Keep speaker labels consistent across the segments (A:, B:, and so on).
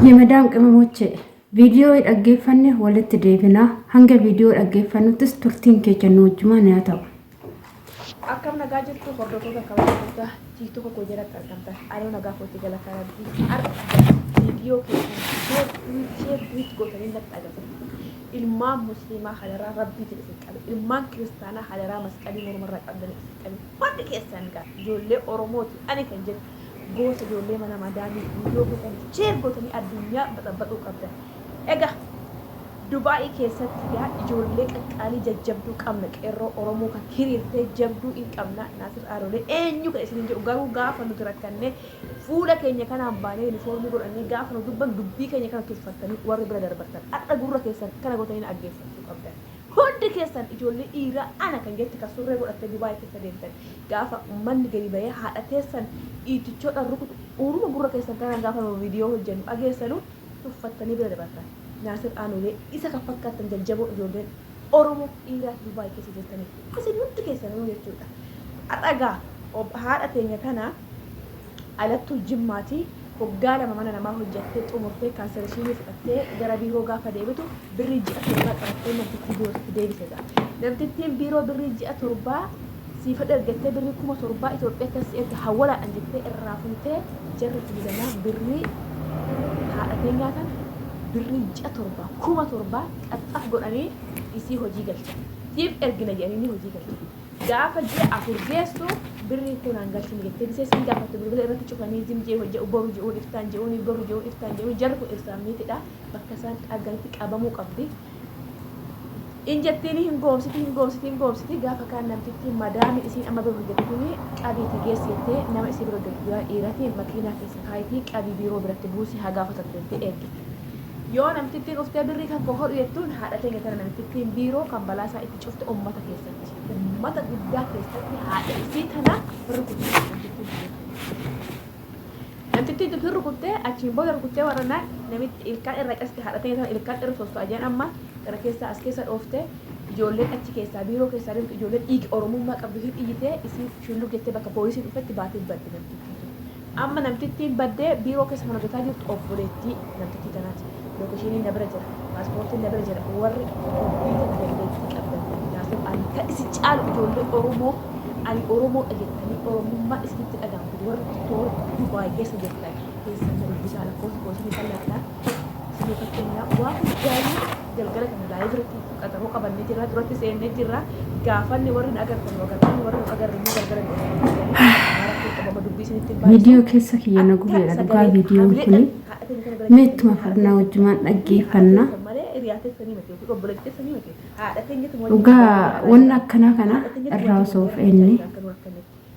A: የመዳም ቅመሞቼ ቪዲዮ ይደገፈን ወለት ዴብና hanga ቪዲዮ ይደገፈኑትስ ቱርቲን ከጀኑ ወጅማን ያታው
B: akkam nagaa jirtu hordoftoota kabajamtoota tiktok koo jalatti argamtan ari'oo nagaa kootti galataa arga viidiyoo keessan sheer tweet gootanii natti agarsiisu ilmaan musliimaa hadaraa rabbiitiin isin qabe ilmaan kiristaanaa hadaraa masqalii mormarraa qabdan isin qabe wanti keessan gaa ijoollee oromooti ani kan jedhu gosa ijoollee mana madaamii viidiyoo gootanii sheer gootanii addunyaa baxabbaquu qabdan egaa Dubai keessatti yaa ijoollee qaqqaalii jajjabduu qabna qeerroo oromoo kan hiriirtee jabduu in qabna Naasir Aarolee eenyu kan isin jedhu garuu gaafa nuti rakkannee fuula keenya kanaan baanee uniformii godhannee gaafa nu dubban dubbii keenya kana tuffattanii warri bira darbartan adda gurra keessan kana gootanii aggeeffachuu qabdan hundi keessan ijoollee dhiiraa ana kan jetti kan surree godhattee Dubai keessa deemtan gaafa ummanni gadi bahee haadha teessan iitichoodhaan rukutu uuruma gurra keessan kanaan gaafa nu viidiyoo hojjennu ageessanu tuffattanii bira darbartan Naasir Aarolee isa kan fakkaatan jajjaboo ijoolleen Oromoo dhiiraa Dubai keessa jirtanii isin hundi keessanuu jechuudha. Adhagaa haadha teenya kana alattuu jimmaatii hoggaa lama mana namaa hojjattee xumurtee kaansarshiinii fudhattee gara biiroo gaafa deebitu birrii ji'a torbaa qabattee namtittii biirootti deebisedha. Namtittiin biiroo birrii ji'a torbaa siifadha ergattee birrii 7,000 Itoophiyaa keessatti erga hawwalaadhaan jettee irraa fuutee jarri fidanaa birrii haadha teenyaa kana birrii ji'a torbaa 7,000 qaxxaaf godhanii isii hojii galchan siif ergina jedhanii hojii galchan gaafa ji'a afur geessu birrii kunaan galchin jettee bisee siin gaafatti bilbila irratti cufanii zimjee hojii boru ji'uun iftaan ji'uun boru ji'uun iftaan ji'uun jarri kun ibsaamiitidha bakka isaan qaggalitti qabamuu qabdi injettiin hin goomsiti gaafa kaan namtittiin madaami isiin amma bira hojjettuuni qabiiti geessitee nama isii bira hojjettu dhiiratiin makiinaa keessa kaayitii qabii biiroo biratti buusii haa gaafatatti eegdi yoo namtittiin uftee birrii kan kohor jettuun haadha teenya kana namtittiin biiroo kan balaasaa itti cufte ummata keessatti ummata guddaa keessatti haadha isii kana rukuttee namtittiin tutu rukuttee achiin booda rukuttee warranaa namitti ilkaan irra qasti haadha teenya kana ilkaan irra soosoo ajaan amma gara keessaa as keessa dhooftee ijoolleen achi keessaa biiroo keessaa deemtu ijoolleen dhiigi oromummaa qabdu hin iyyitee isii shulluq jettee bakka poolisiin dhufetti baatee badde namtittiin amma namtittiin baddee biiroo keessa mana hojjetaa jirtu obboleettii namtittii kanaati. Lokasiin dabra jira paaspoortiin dabra jira warri biita dandeettii qabdan Naasir ani kan isi caalu ijoollee Oromoo ani Oromoo dhagettanii Oromummaa isinitti dhagahamtu warri toora Dubai keessa jirtan keessa dubbisaa lakkoofsa koosii bal'aadhaa isinii fakkeenyaa waa guddaanii galgala kana laayibirratti qaxaroo qabannee jirra duratti seennee jirra gaafanni warri agartan agartan warri agarran galgala
A: ቪዲዮ keessa kiyya nagu beela dhugaa viidiyoon kuni meettuma furnaa wajjumaan dhaggeeffannaa dhugaa wanna akkanaa kana irraa osoo fe'enne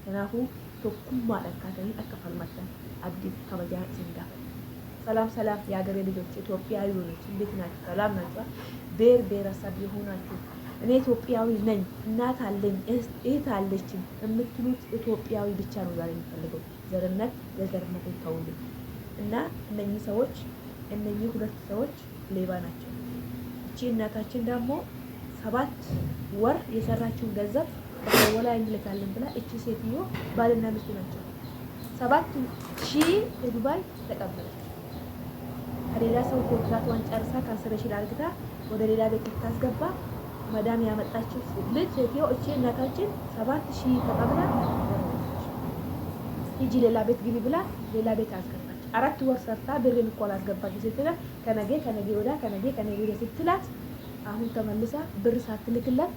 B: kanaafuu tokkummaadhaan kaatanii akka falmattan abdii kabajaa isin gaafa ሰላም የሀገሬ ልጆች ኢትዮጵያዊ ልጆች እንዴት ናችሁ? ሰላም ናችሁ? ብሔረሰብ የሆናችሁ እኔ ኢትዮጵያዊ ነኝ እናት አለኝ እህት አለችኝ የምትሉት ኢትዮጵያዊ ብቻ ነው ዛሬ የሚፈልገው ዘርነት ለዘርነት ተውልኝ እና እነኚህ ሁለት ሰዎች ሌባ ናቸው። እቺ እናታችን ደግሞ 7 ወር የሰራችውን ገንዘብ በወላ እንልካለን ብላ እቺ ሴትዮ ባልና ሚስት ናቸው 7,000 የዱባይ ተቀበለች። ከሌላ ሰው ኮንትራቷን ጨርሳ ካንሰለሽን አርግታ ወደ ሌላ ቤት ታስገባ መዳም ያመጣችው ልጅ ሴትዮ እቺ እናታችን 7,000 ተቀብላ ይጂ ሌላ ቤት ግቢ ብላ ሌላ ቤት አስገባች። 4 ወር ሰርታ ብር እንኳን አስገባች ስትላ ከነገ ወዳ ስትላት አሁን ተመልሳ ብር ሳትልክላት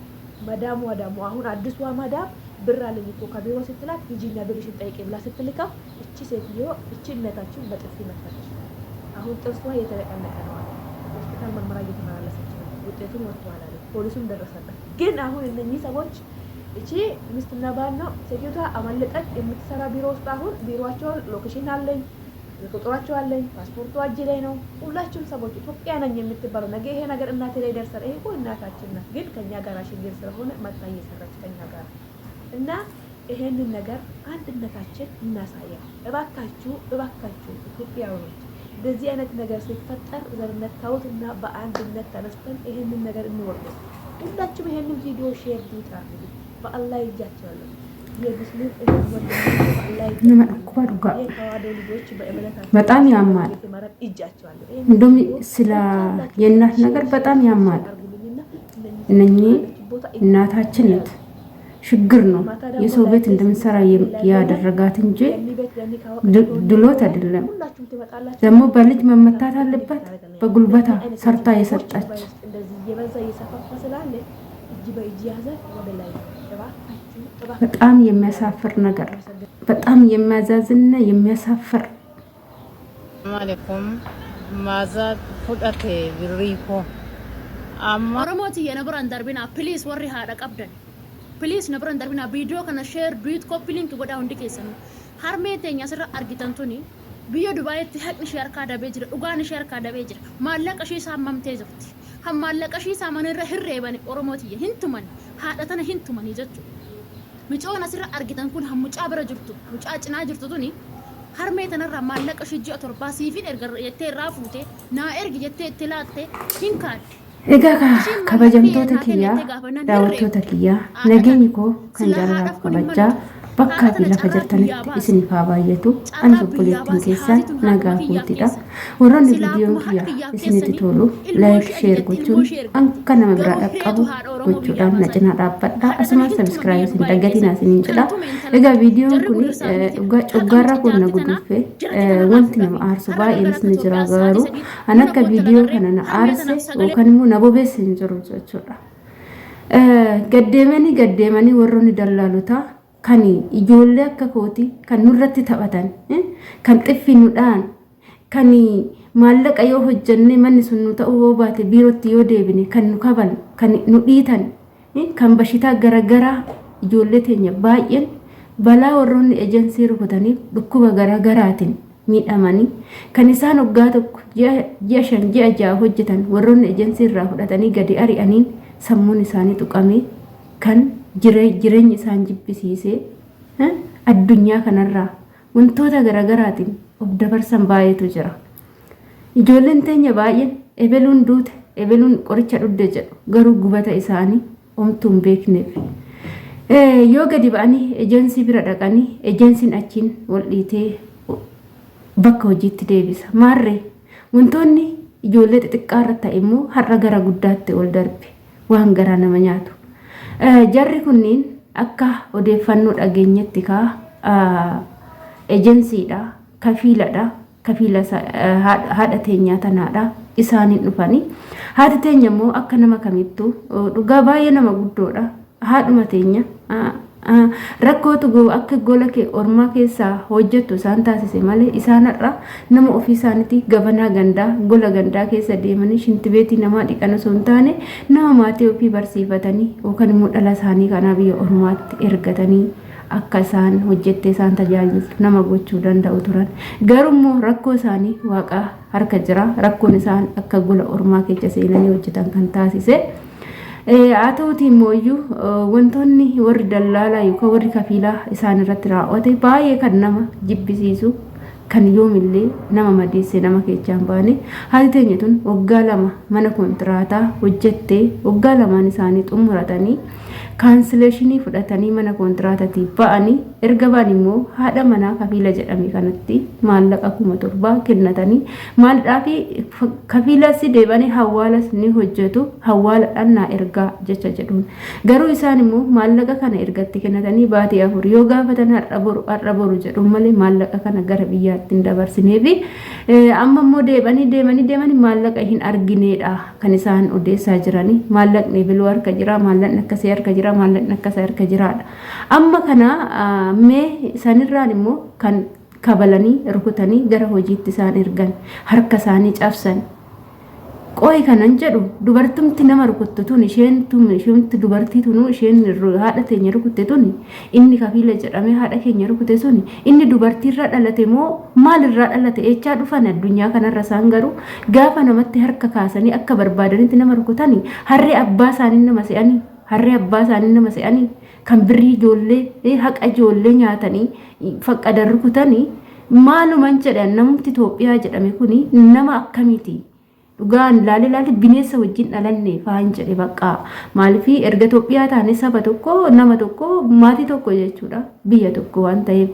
B: መዳሙ አሁን አዲሷ መዳም ብር አለኝ እኮ ከቢሮ ስትላት ይጂና ብርሽን ጠይቄ ብላ ስትልከው እቺ ሴትዮ እቺ እናታችን በጥፊ መታች። አሁን ጥርሷ የተለቀለቀ ነው። ሆስፒታል ምርመራ እየተመላለሰች ነው። ውጤቱን ወጥቷል አለ ፖሊሱም ደረሰበት። ግን አሁን እነኚህ ሰዎች እቺ ሚስትና ባል ነው ሴትዮዋ አመለጠች የምትሰራ ቢሮ ውስጥ አሁን ቢሮአቸው ሎኬሽን አለኝ ቁጥራቸው አለኝ ፓስፖርቱ እጄ ላይ ነው። ሁላችሁም ሰዎች ኢትዮጵያ ነኝ የምትባለው ነገ ይሄ ነገር እናቴ ላይ ደርሰር ይሄ እኮ እናታችን ናት። ግን ከኛ ጋር ሽግር ስለሆነ መጣ እየሰራች ከኛ ጋር እና ይሄንን ነገር አንድነታችን እናሳያ። እባካችሁ ኢትዮጵያውያን በዚህ አይነት ነገር ሲፈጠር ዘርነት ታውትና በአንድነት ተነስተን ይሄንን ነገር እንወርድ። ሁላችሁም ይሄንን ቪዲዮ ሼር ዱታ በአላህ ይጃቻለሁ።
A: nama dhukkuba dhugaa በጣም ያማል። እንደውም ስለ የእናት ነገር በጣም ያማል። እነኚህ እናታችን ናት። ችግር ነው የሰው ቤት እንደምንሰራ ያደረጋት እንጂ ድሎት አይደለም። ደግሞ በልጅ መመታት አለበት። በጉልበታ ሰርታ የሰጠች በጣም የሚያሳፍር ነገር፣ በጣም የሚያዛዝንና የሚያሳፍር
C: ማለኩም ማዛት ፉዳቴ ቢሪኮ ኦሮሞቲ የነበረን ደርቢና ፕሊዝ ወሪ ሃዳ ቀብደን ፕሊዝ ነበረን ደርቢና ቪዲዮ ከነ ሼር ዱት ኮፒ ሊንክ ጎዳ ሁንዲ ኬሰን harmeetenya sirra argitantuni biyya Dubaayitti haqni ishee harkaa dabee jira, dhugaan ishee harkaa dabee jira, maallaqa ishee saammamtee jirti. Han maallaqa ishee saamanirra hirreebani Oromootiyyee hin tumani, haadha tana hin tumani jechuudha. Mucoon asirra argitan kun han mucaa bira jirtu, mucaa cinaa jirtu tuni harmee tanarraa maallaqa ishee ji'a torbaa siifin erga jettee irraa fuutee naa ergi jettee itti laattee hin kaadde.
A: Egaa kabajamtoota kiyyaa, daawwattoota kiyyaa, nageenyi koo kan jaalalaaf kabajaa bakka fi lafa jirtanitti isiniif haa baay'atu. Ani obboleettiin keessan nagaa guutuudha. Warroonni viidiyoon kiyyaa isinitti tolu laayik sheer gochuun akka nama biraa dhaqqabu gochuudhaan na cinaa dhaabbadhaa. Asumaan sabiskiraayib isin daggatiin isiniin jedha. Egaa viidiyoon kun coggaarraa kun na guduufe wanti nama aarsu baay'eenis ni jira, garuu an akka viidiyoo kana na aarse yookaan immoo na bobeesse hin jiru jechuudha. Gaddeemanii warroonni dallaalota kan ijoollee akka kooti kan nurratti taphatan, kan xiffinuudhaan, kan maallaqa yoo hojjannee manni sun nu ta'uu yoo baate biirootti yoo deebine kan nu kaban, kan nu dhiitan, kan bashitaa garagaraa ijoollee teenya baay'een balaa warroonni ejensii rukutaniif dhukkuba garagaraatiin miidhamanii kan isaan waggaa tokko ji'a 5 ji'a 6 hojjetan warroonni ejensii irraa fudhatanii gadi ari'aniin sammuun isaanii tuqamee kan jireenya isaan jibbisiisee addunyaa kanarraa wantoota garagaraatiin of dabarsan baay'eetu jira. Ijoolleen teenya baay'een ebeluun duute, ebeluun qoricha dhudde jedhu, garuu gubata isaanii omtuu hin beekneef yoo gadi ba'anii ejensii bira dhaqanii ejensiin achiin wal dhiitee bakka hojiitti deebisa. Maarree wantoonni ijoollee xixiqqaa irra ta'e immoo har'a gara guddaatti ol darbe waan garaa nama nyaatu. Jarri kunniin akka odeeffannoo dhageenyetti ejensiidha, kafiiladha, kafiila haadha teenyaa tanaadha isaaniin dhufanii. Haati teenya immoo akka nama kamittuu dhugaa baay'ee nama guddoodha. Haadhuma teenya rakkootu akka gola ormaa keessaa hojjettu isaan taasise malee isaanirra nama ofii isaaniitti gabanaa gandaa gola gandaa keessa deemanii shintibeetii namaa dhiqan osoo hin taane nama maatii ofii barsiifatanii yookaan immoo dhala isaanii kanaa biyya ormaatti ergatanii akka isaan hojjettee isaan tajaajilu nama gochuu danda'u turan. Garuu rakkoo isaanii waaqa harka jira. Rakkoon isaan akka gola ormaa keessa seenanii hojjetan kan taasise. Atootii mooyyuu wantoonni warri dallaalaa yookaan warri kafiilaa isaan irratti raawwate baay'ee kan nama jibbisiisu, kan yoomillee nama madeesse nama keessaan baane. Haati teenya tun waggaa 2 mana kontiraataa hojjettee waggaa 2 isaanii xumuratanii kaansileeshinii fudhatanii mana kontiraatatii ba'anii erga ba'an immoo haadha manaa kafiila jedhame kanatti maallaqa 7,000 kennatanii maaldhaafi kafiilas deebanii hawaalas ni hojjetu, hawaala dhannaa ergaa jecha jedhuun. Garuu isaan immoo maallaqa kana ergatti kennatanii baatee 4 yoo gaafatan har'a boru jedhuun malee maallaqa kana gara biyyaatti hin dabarsineefi amma immoo deemanii maallaqa hin argineedha kan isaan odeessaa jiranii. Maallaqni biluu harka jira, maallaqni akkasii harka jira, maallaqni akkasii harka jiraadha. Amma kana mee sanirraan immoo kan kabalanii rukutanii gara hojiitti isaan ergan, harka isaanii cabsan. Qooyi kanan jedhu dubartumti nama rukuttu tun isheen dubartii tunu isheen haadha teenya rukutte tun inni kafiila jedhame haadha keenya rukutte sun inni dubartiirra dhalate moo maalirraa dhalate echaa dhufan addunyaa kanarra isaan garuu gaafa namatti harka kaasanii akka barbaadanitti nama rukutanii harree abbaa isaanii nama se'anii kan birrii ijoollee haqa ijoollee nyaatanii faqqadan rukutanii maaluman jedhan namumti Itoophiyaa jedhame kuni nama akkamiiti? dhugaan laali bineensa wajjin dhalanne faan jedhe bakka maalifi erga Itoophiyaa taane saba tokko nama tokko maatii tokko jechuudha biyya tokko waan ta'eef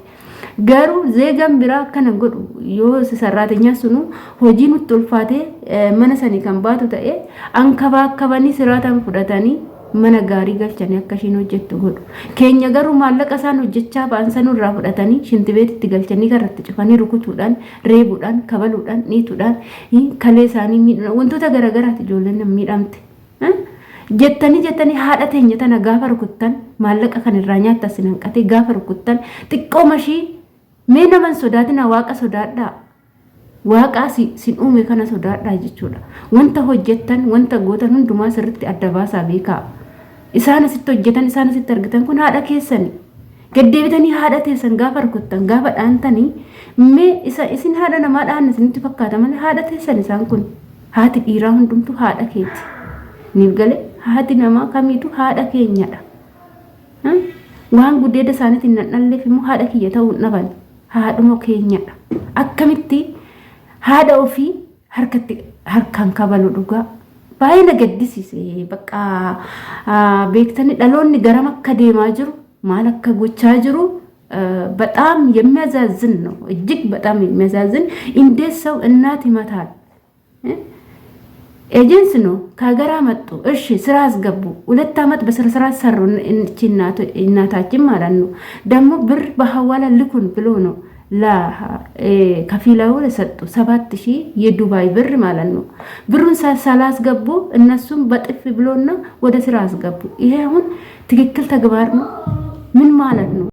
A: garuu zeegan biraa akkana godhu yoo sarraatenya sunu hojii nutti ulfaatee mana sanii kan baatu ta'e ankabanii siraatan fudhatanii mana gaarii galchanii akka ishiin hojjettu godhu. Keenya garuu maallaqa isaan hojjechaa ba'an sanurraa fudhatanii shintibeetitti galchanii karratti cufanii rukutuudhaan, reebuudhaan, kabaluudhaan, dhiituudhaan, kalee isaanii miidhuudhaan wantoota garaagaraati ijoolleen miidhamte. Jettanii haadha teenya tana gaafa rukuttan maallaqa kanirraa nyaata sin hanqatee gaafa rukuttan xiqqoo mashii mee naman sodaatina waaqa sodaadhaa. Waaqaa sin uume kana sodaadhaa jechuudha. Wanta hojjettan, wanta gootan hundumaa sirriitti adda baasaa beekaa. Isaan asitti hojjetan, isaan asitti argitan kun haadha keessani. Gaddeebitanii haadha teessan gaafa rukuttan, gaafa dhaantanii mee isin haadha namaa dhaanna isinitti fakkaata malee haadha teessan isaan kun. Haati dhiiraa hundumtu haadha keeti. Niif galee haati namaa kamiitu haadha keenyadha. Waan guddeeda isaaniitiin nadhalleef immoo haadha kiyya ta'uu hin dhaban. Haadhuma keenyadha. Akkamitti haadha ofii harkaan kabalu dhugaa. Baay'ee na gaddisiise bakka beektanii dhaloonni garam akka deemaa jiru maal akka gochaa jiru በጣም የሚያዛዝን ነው እጅግ በጣም የሚያዛዝን እንዴት ሰው እናት ይመታል ኤጀንስ ነው ከሀገር መጡ እሺ ስራ አስገቡ 2 አመት በስራ ሰሩ እናታችን ማለት ነው ደግሞ ብር በሐዋላ ልኩን ብሎ ነው ለከፊላው ለሰጡ 7000 የዱባይ ብር ማለት ነው ብሩን ሳላስገቡ እነሱም በጥፍ ብሎና ወደ ስራ አስገቡ ይሄ አሁን ትክክል ተግባር ነው ምን ማለት ነው